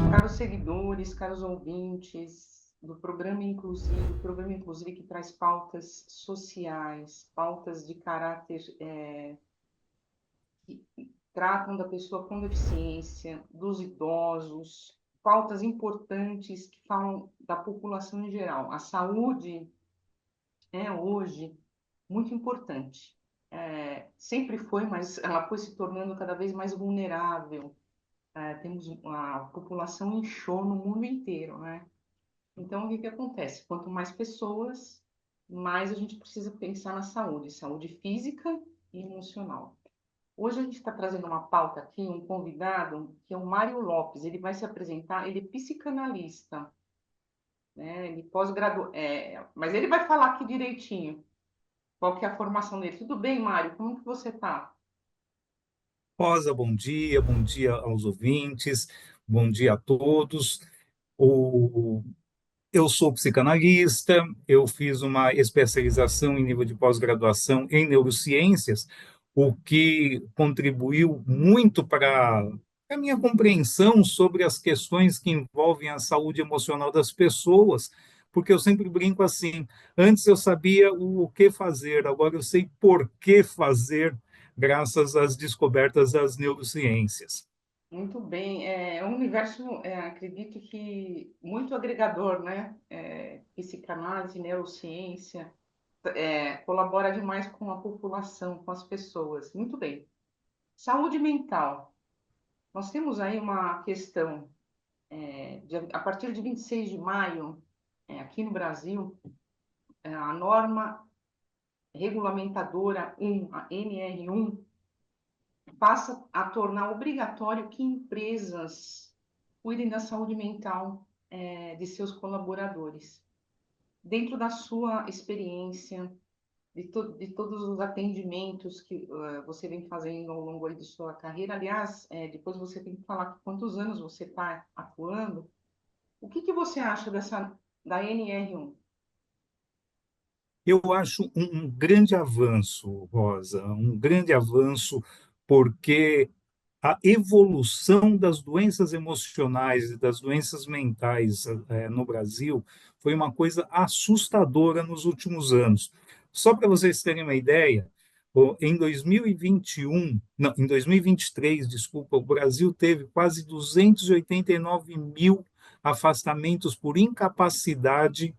Caros seguidores, caros ouvintes do programa Inclusive que traz pautas sociais, pautas de caráter que tratam da pessoa com deficiência, dos idosos, pautas importantes que falam da população em geral. A saúde é hoje muito importante. Sempre foi, mas ela foi se tornando cada vez mais vulnerável. Temos a população inchou no mundo inteiro, né? Então, o que que acontece? Quanto mais pessoas, mais a gente precisa pensar na saúde, saúde física e emocional. Hoje a gente está trazendo uma pauta aqui, um convidado, que é o Mário Lopes. Ele vai se apresentar, ele é psicanalista, né? Ele mas ele vai falar aqui direitinho qual que é a formação dele. Tudo bem, Mário? Como que você está? Rosa, bom dia aos ouvintes, bom dia a todos. O, eu sou psicanalista, eu fiz uma especialização em nível de pós-graduação em neurociências, o que contribuiu muito para a minha compreensão sobre as questões que envolvem a saúde emocional das pessoas, porque eu sempre brinco assim, antes eu sabia o que fazer, agora eu sei por que fazer, graças às descobertas das neurociências. Muito bem. É um universo, acredito que muito agregador, né? Psicanálise, neurociência, colabora demais com a população, com as pessoas. Muito bem. Saúde mental. Nós temos aí uma questão, a partir de 26 de maio, aqui no Brasil, a norma regulamentadora 1, a NR1, passa a tornar obrigatório que empresas cuidem da saúde mental de seus colaboradores. Dentro da sua experiência, de todos os atendimentos que você vem fazendo ao longo aí de sua carreira, aliás, depois você tem que falar quantos anos você está atuando, o que que você acha da NR1? Eu acho um grande avanço, Rosa, um grande avanço, porque a evolução das doenças emocionais e das doenças mentais no Brasil foi uma coisa assustadora nos últimos anos. Só para vocês terem uma ideia, em 2021, não, em 2023, desculpa, o Brasil teve quase 289 mil afastamentos por incapacidade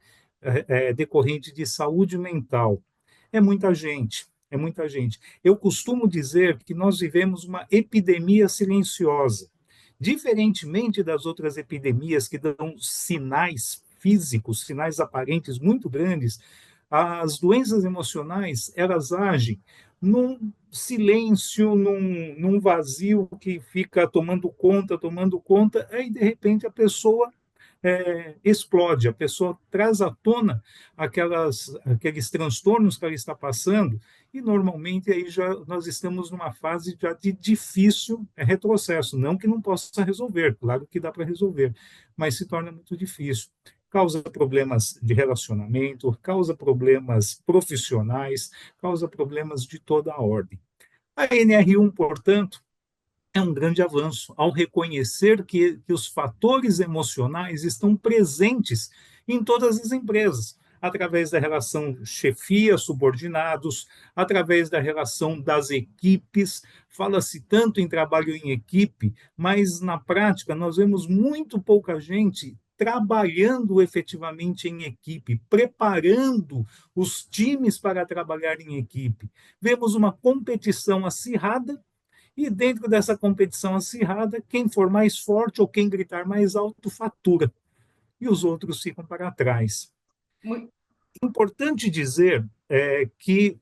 decorrente de saúde mental. É muita gente, é muita gente. Eu costumo dizer que nós vivemos uma epidemia silenciosa. Diferentemente das outras epidemias que dão sinais físicos, sinais aparentes muito grandes, as doenças emocionais, elas agem num silêncio, num vazio que fica tomando conta, aí de repente a pessoa explode, a pessoa traz à tona aqueles transtornos que ela está passando, e normalmente aí já nós estamos numa fase já de difícil retrocesso, não que não possa resolver, claro que dá para resolver, mas se torna muito difícil. Causa problemas de relacionamento, causa problemas profissionais, causa problemas de toda a ordem. A NR1, portanto, é um grande avanço ao reconhecer que os fatores emocionais estão presentes em todas as empresas, através da relação chefia-subordinados, através da relação das equipes. Fala-se tanto em trabalho em equipe, mas na prática nós vemos muito pouca gente trabalhando efetivamente em equipe, preparando os times para trabalhar em equipe. Vemos uma competição acirrada e dentro dessa competição acirrada, quem for mais forte ou quem gritar mais alto fatura, e os outros ficam para trás. Importante dizer que,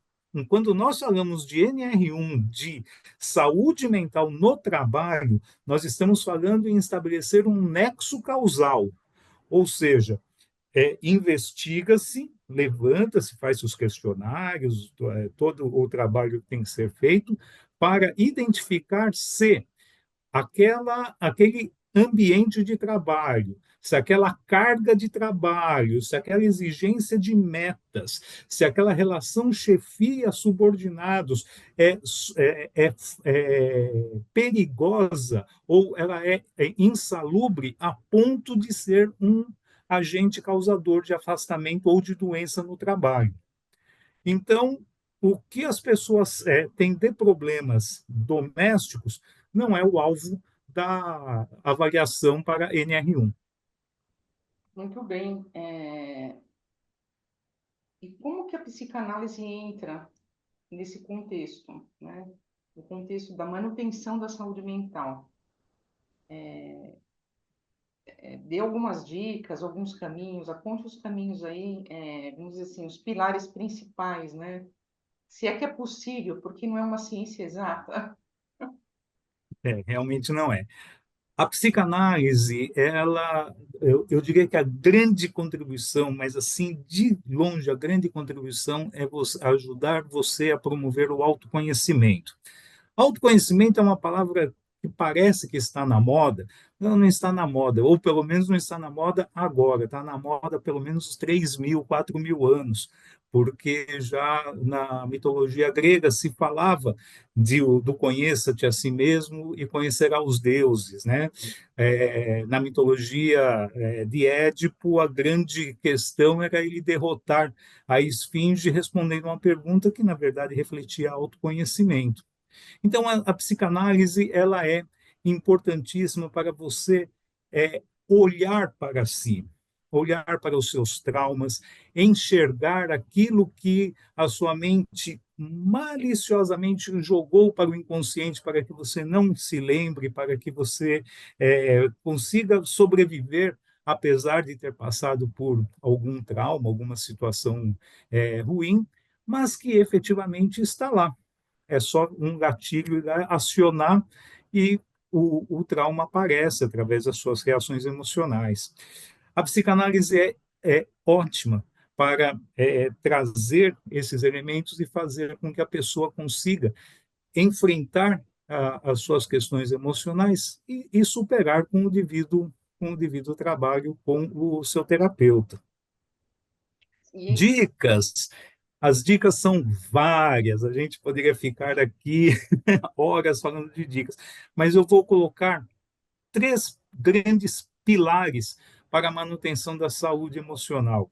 quando nós falamos de NR1, de saúde mental no trabalho, nós estamos falando em estabelecer um nexo causal, ou seja, investiga-se, levanta-se, faz os questionários, todo o trabalho que tem que ser feito para identificar se aquele ambiente de trabalho, se aquela carga de trabalho, se aquela exigência de metas, se aquela relação chefia-subordinados é perigosa ou ela é insalubre a ponto de ser um agente causador de afastamento ou de doença no trabalho. Então, o que as pessoas têm de problemas domésticos não é o alvo da avaliação para NR1. Muito bem. E como que a psicanálise entra nesse contexto, né? No contexto da manutenção da saúde mental? Dê algumas dicas, alguns caminhos, aponte os caminhos aí, vamos dizer assim, os pilares principais, né? Se é que é possível, porque não é uma ciência exata. Realmente não é. A psicanálise, eu diria que a grande contribuição, mas assim, de longe, a grande contribuição é ajudar você a promover o autoconhecimento. Autoconhecimento é uma palavra que parece que está na moda, não está na moda, ou pelo menos não está na moda agora, está na moda há pelo menos 3.000, 4.000 anos, porque já na mitologia grega se falava do conheça-te a si mesmo e conhecerá os deuses, né? Na mitologia de Édipo, a grande questão era ele derrotar a esfinge respondendo uma pergunta que, na verdade, refletia autoconhecimento. Então, a psicanálise ela é importantíssima para você olhar para si, olhar para os seus traumas, enxergar aquilo que a sua mente maliciosamente jogou para o inconsciente, para que você não se lembre, para que você consiga sobreviver, apesar de ter passado por algum trauma, alguma situação ruim, mas que efetivamente está lá, é só um gatilho acionar e o trauma aparece através das suas reações emocionais. A psicanálise é ótima para trazer esses elementos e fazer com que a pessoa consiga enfrentar as suas questões emocionais e superar com o devido trabalho com o seu terapeuta. E Dicas. As dicas são várias, a gente poderia ficar aqui horas falando de dicas, mas eu vou colocar três grandes pilares para a manutenção da saúde emocional.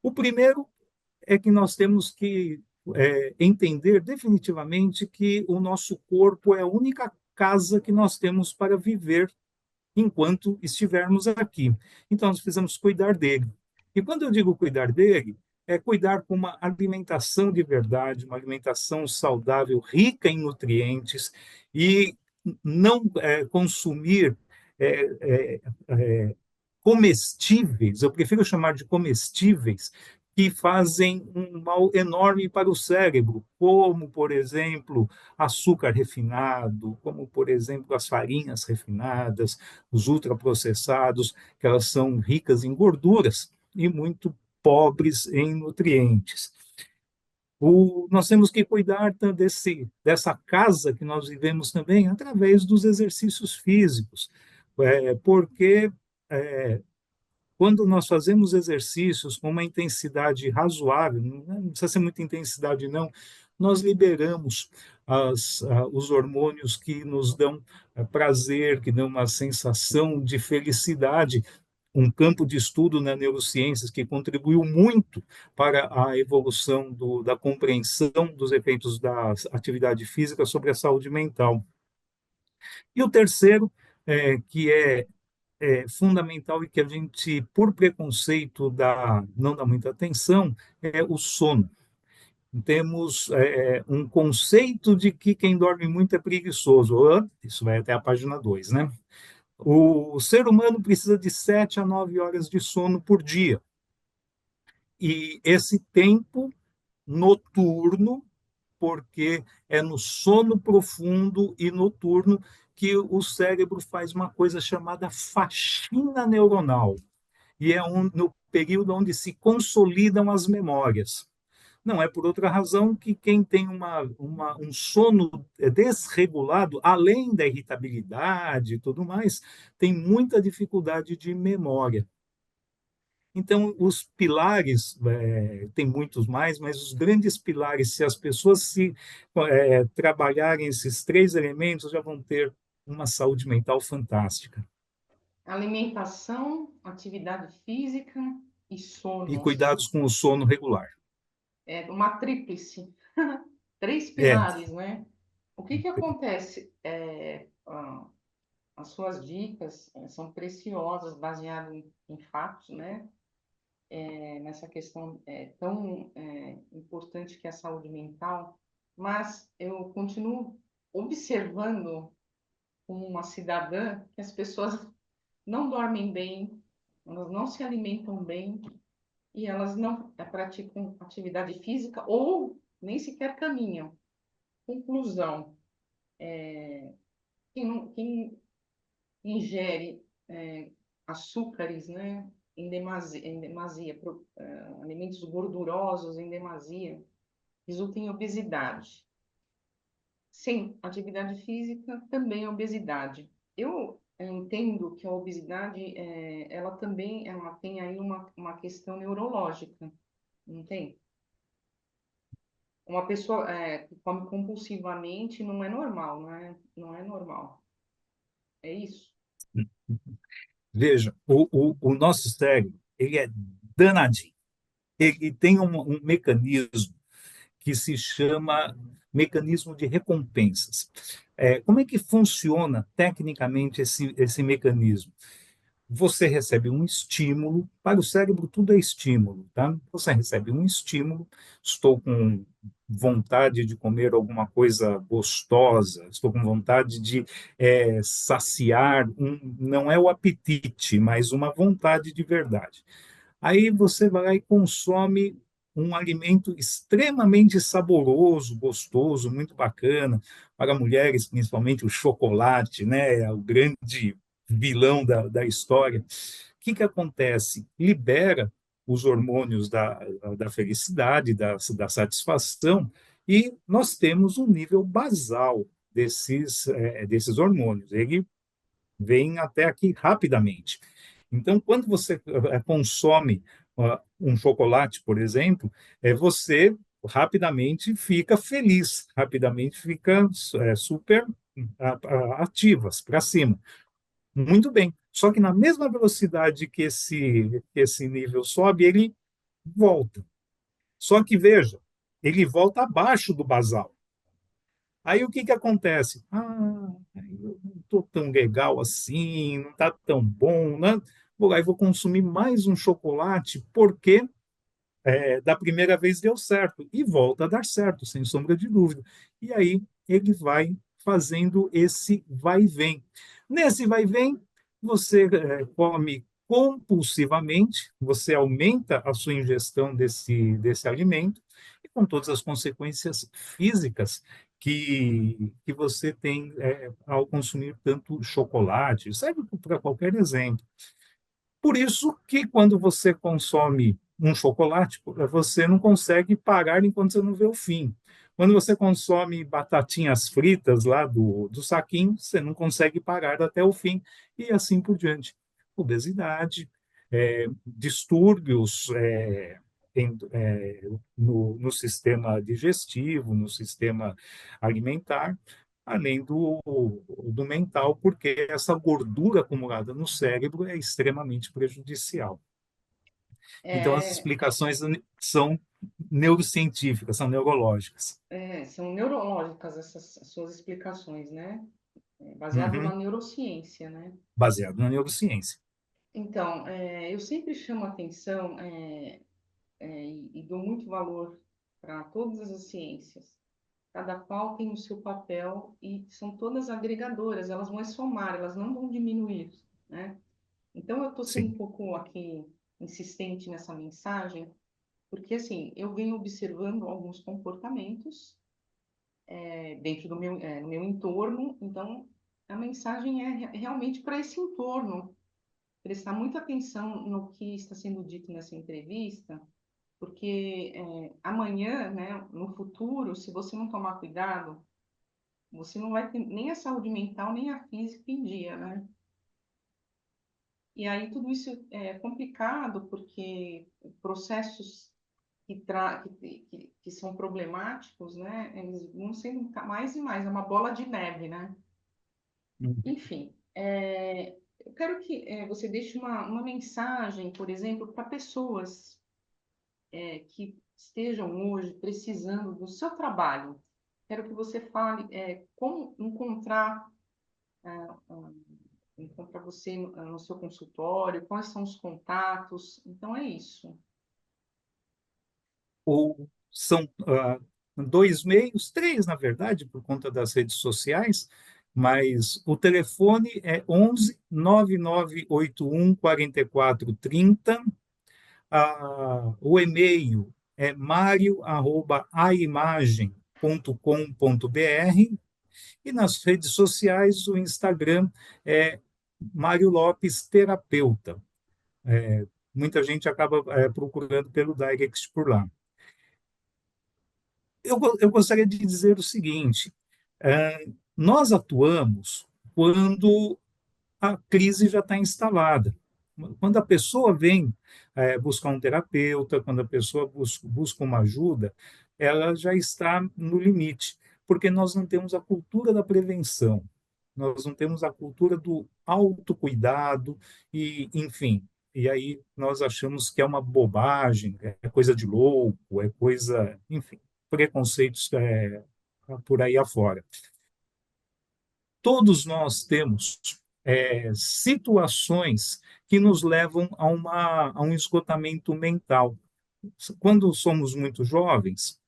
O primeiro é que nós temos que entender definitivamente que o nosso corpo é a única casa que nós temos para viver enquanto estivermos aqui. Então, nós precisamos cuidar dele. E quando eu digo cuidar dele, é cuidar com uma alimentação de verdade, uma alimentação saudável, rica em nutrientes, e não consumir é, comestíveis, eu prefiro chamar de comestíveis, que fazem um mal enorme para o cérebro, como, por exemplo, açúcar refinado, como, por exemplo, as farinhas refinadas, os ultraprocessados, que elas são ricas em gorduras e muito pobres em nutrientes. Nós temos que cuidar dessa casa que nós vivemos também através dos exercícios físicos, porque quando nós fazemos exercícios com uma intensidade razoável, não precisa ser muita intensidade, não, nós liberamos os hormônios que nos dão prazer, que dão uma sensação de felicidade, um campo de estudo na neurociências que contribuiu muito para a evolução da compreensão dos efeitos da atividade física sobre a saúde mental. E o terceiro, que é fundamental e que a gente, por preconceito, não dá muita atenção, é o sono. Temos um conceito de que quem dorme muito é preguiçoso. Isso vai até a página 2, né? O ser humano precisa de 7 a 9 horas de sono por dia. E esse tempo noturno, porque é no sono profundo e noturno que o cérebro faz uma coisa chamada faxina neuronal. E é no período onde se consolidam as memórias. Não é por outra razão que quem tem um sono desregulado, além da irritabilidade e tudo mais, tem muita dificuldade de memória. Então, os pilares, tem muitos mais, mas os grandes pilares, se as pessoas se trabalharem esses três elementos, já vão ter uma saúde mental fantástica. Alimentação, atividade física e E sono. cuidados com o sono regular. É uma tríplice. Três É, pilares, né? O que que acontece? As suas dicas são preciosas, baseadas em fatos, né? Nessa questão tão importante que é a saúde mental, mas eu continuo observando como uma cidadã que as pessoas não dormem bem, elas não se alimentam bem e elas não praticam atividade física ou nem sequer caminham. Conclusão, quem ingere açúcares, né, alimentos gordurosos em demasia, resulta em obesidade. Sim, atividade física também é obesidade. Eu entendo que a obesidade, ela tem aí uma questão neurológica, não tem? Uma pessoa que come compulsivamente não é normal, não é normal. É isso? veja, o nosso cérebro, ele é danadinho. Ele tem um mecanismo que se chama mecanismo de recompensas. Como é que funciona tecnicamente esse mecanismo? Você recebe um estímulo, para o cérebro tudo é estímulo, tá? Você recebe um estímulo, estou com vontade de comer alguma coisa gostosa, estou com vontade de saciar, não é o apetite, mas uma vontade de verdade. Aí você vai lá e consome um alimento extremamente saboroso, gostoso, muito bacana. Para mulheres, principalmente o chocolate, né? É o grande vilão da história. O que acontece? Libera os hormônios da felicidade, da satisfação, e nós temos um nível basal desses hormônios. Ele vem até aqui rapidamente. Então, quando você consome um chocolate, por exemplo, você rapidamente fica feliz, rapidamente fica super ativas para cima. Muito bem. Só que na mesma velocidade que esse nível sobe, ele volta. Só que veja, ele volta abaixo do basal. Aí o que acontece? Eu não estou tão legal assim, não está tão bom, né? Vou lá e vou consumir mais um chocolate, porque da primeira vez deu certo, e volta a dar certo, sem sombra de dúvida. E aí ele vai fazendo esse vai e vem. Nesse vai e vem, você come compulsivamente, você aumenta a sua ingestão desse alimento, e com todas as consequências físicas que você tem ao consumir tanto chocolate, serve para qualquer exemplo. Por isso que quando você consome um chocolate, você não consegue parar enquanto você não vê o fim. Quando você consome batatinhas fritas lá do saquinho, você não consegue parar até o fim, e assim por diante. Obesidade, distúrbios no sistema digestivo, no sistema alimentar, além do mental, porque essa gordura acumulada no cérebro é extremamente prejudicial. Então, as É, explicações são neurocientíficas, são neurológicas. são neurológicas essas suas explicações, né? Baseado na Uhum. neurociência, né? Baseado na neurociência. Então, eu sempre chamo atenção e dou muito valor para todas as ciências. Cada qual tem o seu papel e são todas agregadoras, elas vão somar, elas não vão diminuir, né? Então, eu estou sendo Sim, um pouco aqui insistente nessa mensagem, porque assim, eu venho observando alguns comportamentos dentro no meu entorno, então a mensagem é realmente para esse entorno, prestar muita atenção no que está sendo dito nessa entrevista, porque amanhã, né, no futuro, se você não tomar cuidado, você não vai ter nem a saúde mental, nem a física em dia, né? E aí tudo isso é complicado, porque processos que são problemáticos, né, eles vão sendo mais e mais, é uma bola de neve, né? Enfim, eu quero que você deixe uma mensagem, por exemplo, para pessoas que estejam hoje precisando do seu trabalho. Quero que você fale como encontrar você no seu consultório, quais são os contatos. Então, é isso. Ou são dois meios, três, na verdade, por conta das redes sociais, mas o telefone é 11 9981 4430, o e-mail é mario@aimagem.com.br e nas redes sociais o Instagram é Mário Lopes Terapeuta. Muita gente acaba procurando pelo direct por lá. Eu gostaria de dizer o seguinte: nós atuamos quando a crise já está instalada. Quando a pessoa vem buscar um terapeuta, quando a pessoa busca uma ajuda, ela já está no limite, porque nós não temos a cultura da prevenção, nós não temos a cultura do autocuidado, e, enfim, e aí nós achamos que é uma bobagem, é coisa de louco, é coisa, enfim, preconceitos por aí afora. Todos nós temos situações que nos levam a um esgotamento mental. Quando somos muito jovens,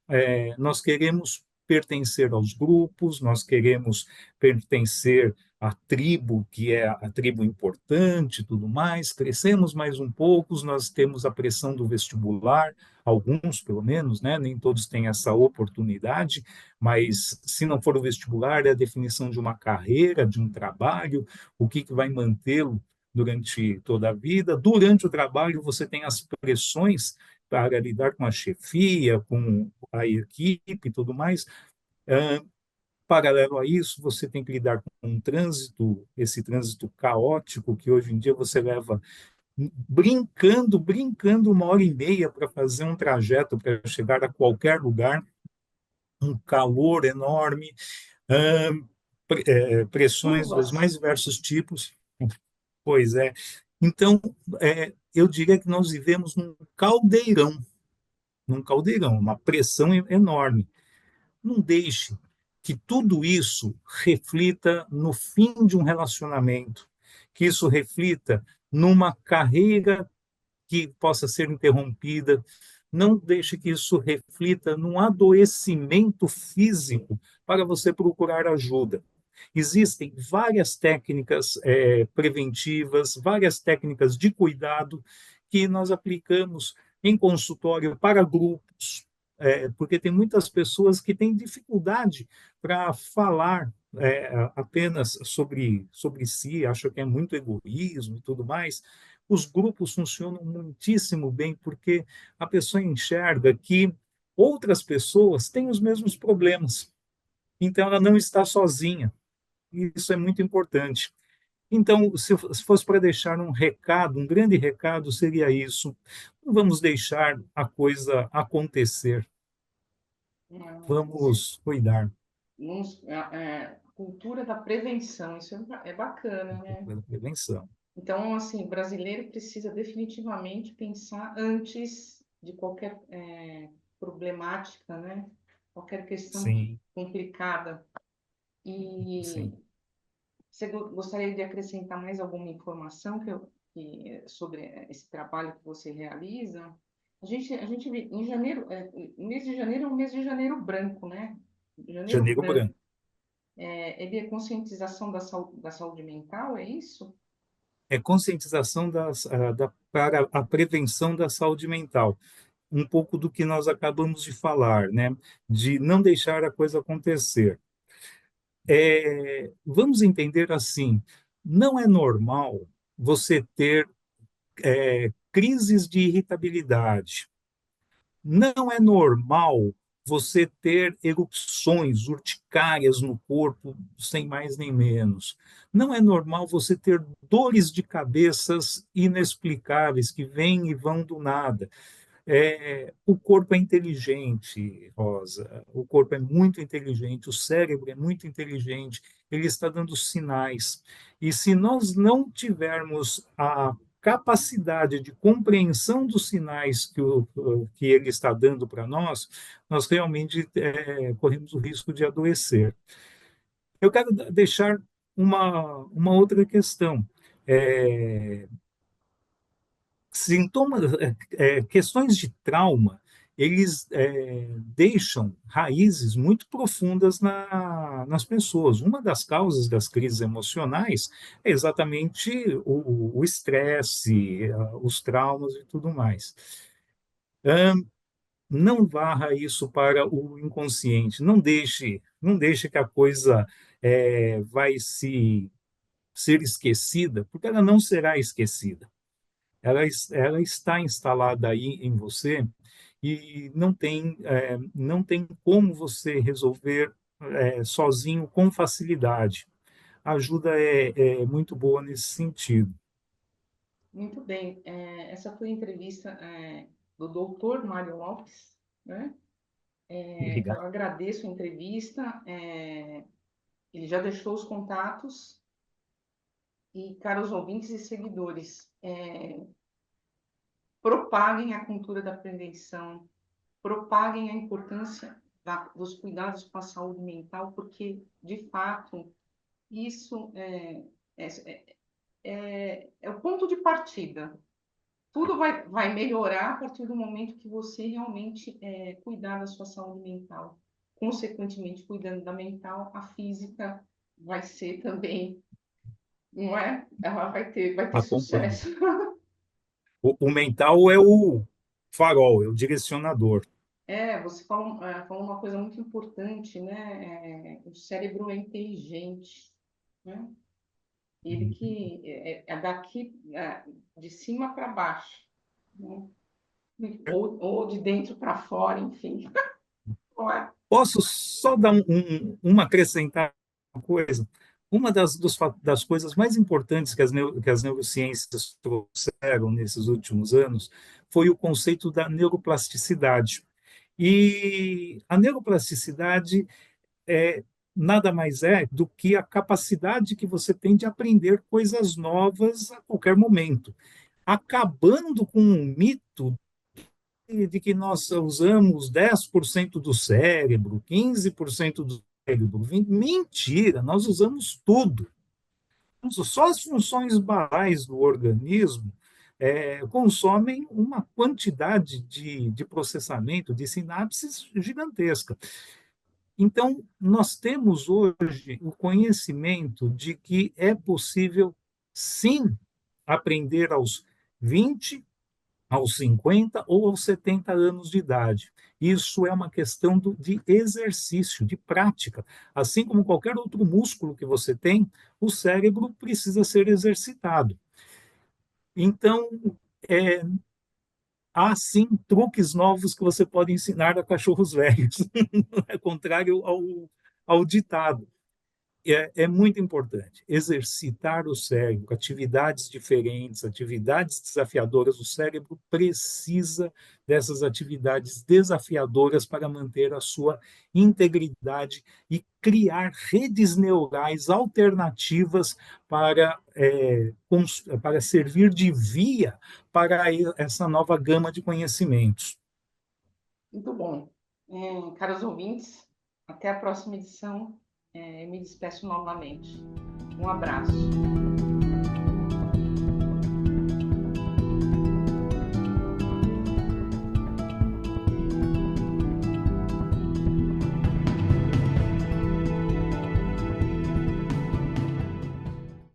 nós queremos pertencer aos grupos, nós queremos pertencer à tribo, que é a tribo importante, tudo mais. Crescemos mais um pouco, nós temos a pressão do vestibular, alguns pelo menos, né? Nem todos têm essa oportunidade, mas se não for o vestibular, é a definição de uma carreira, de um trabalho, o que vai mantê-lo durante toda a vida. Durante o trabalho, você tem as pressões para lidar com a chefia, com a equipe e tudo mais. Paralelo a isso, você tem que lidar com um trânsito, esse trânsito caótico que hoje em dia você leva brincando 1 hora e meia para fazer um trajeto para chegar a qualquer lugar, um calor enorme, pressões dos Curvas. mais diversos tipos. Pois é. Então, eu diria que nós vivemos num caldeirão, uma pressão enorme. Não deixe que tudo isso reflita no fim de um relacionamento, que isso reflita numa carreira que possa ser interrompida. Não deixe que isso reflita num adoecimento físico para você procurar ajuda. Existem várias técnicas preventivas, várias técnicas de cuidado que nós aplicamos em consultório para grupos, porque tem muitas pessoas que têm dificuldade para falar apenas sobre si, acham que é muito egoísmo e tudo mais. Os grupos funcionam muitíssimo bem porque a pessoa enxerga que outras pessoas têm os mesmos problemas, então ela não está sozinha. Isso é muito importante. Então, se fosse para deixar um recado, um grande recado, seria isso. Não vamos deixar a coisa acontecer, Não, vamos cuidar cultura da prevenção, isso é bacana, né? da prevenção. Então, assim, o brasileiro precisa definitivamente pensar antes de qualquer problemática, né? Qualquer questão Sim, complicada. E sim. você gostaria de acrescentar mais alguma informação sobre esse trabalho que você realiza? A gente em janeiro, mês de janeiro é um mês de janeiro branco, né? Janeiro Janeiro branco. Branco. Ele é conscientização da saúde mental, é isso? É conscientização para a prevenção da saúde mental. Um pouco do que nós acabamos de falar, né? De não deixar a coisa acontecer. Vamos entender assim, não é normal você ter crises de irritabilidade, Não é normal você ter erupções urticárias no corpo, sem mais nem menos. Não é normal você ter dores de cabeças inexplicáveis que vêm e vão do nada. O corpo é inteligente, Rosa. O corpo é muito inteligente, o cérebro é muito inteligente, ele está dando sinais. E se nós não tivermos a capacidade de compreensão dos sinais que ele está dando para nós, nós realmente corremos o risco de adoecer. Eu quero deixar uma outra questão. É, sintomas, questões de trauma, eles deixam raízes muito profundas nas pessoas. Uma das causas das crises emocionais é exatamente o estresse, os traumas e tudo mais. Não varra isso para o inconsciente, não deixe que a coisa vai ser esquecida, porque ela não será esquecida. Ela está instalada aí em você e não tem como você resolver sozinho com facilidade. A ajuda é muito boa nesse sentido. Muito bem. Essa foi a entrevista do doutor Mário Lopes, né? Eu Obrigado. agradeço a entrevista. Ele já deixou os contatos e, caros ouvintes e seguidores, propaguem a cultura da prevenção, propaguem a importância dos cuidados com a saúde mental, porque, de fato, isso é o ponto de partida. Tudo vai melhorar a partir do momento que você realmente cuidar da sua saúde mental. Consequentemente, cuidando da mental, a física vai ser também, não é? Ela vai ter Acompanhe. sucesso. O mental é o farol, é o direcionador. Você falou uma coisa muito importante, né? O cérebro é inteligente, né? Ele que é daqui, de cima para baixo, né? Ou de dentro para fora, enfim. Não é? Posso só dar uma acrescentar uma coisa? Uma das coisas mais importantes que as neurociências trouxeram nesses últimos anos foi o conceito da neuroplasticidade. E a neuroplasticidade nada mais é do que a capacidade que você tem de aprender coisas novas a qualquer momento, acabando com um mito de que nós usamos 10% do cérebro, 15% do cérebro. Mentira, nós usamos tudo. Só as funções basais do organismo consomem uma quantidade de processamento, de sinapses gigantesca. Então, nós temos hoje o conhecimento de que é possível, sim, aprender aos 20, aos 50 ou aos 70 anos de idade. Isso é uma questão de exercício, de prática. Assim como qualquer outro músculo que você tem, o cérebro precisa ser exercitado. Então, é, há sim truques novos que você pode ensinar a cachorros velhos, é contrário ao ditado. É muito importante exercitar o cérebro, atividades diferentes, atividades desafiadoras. O cérebro precisa dessas atividades desafiadoras para manter a sua integridade e criar redes neurais alternativas para servir de via para essa nova gama de conhecimentos. Muito bom. Caros ouvintes, até a próxima edição. Me despeço novamente. Um abraço.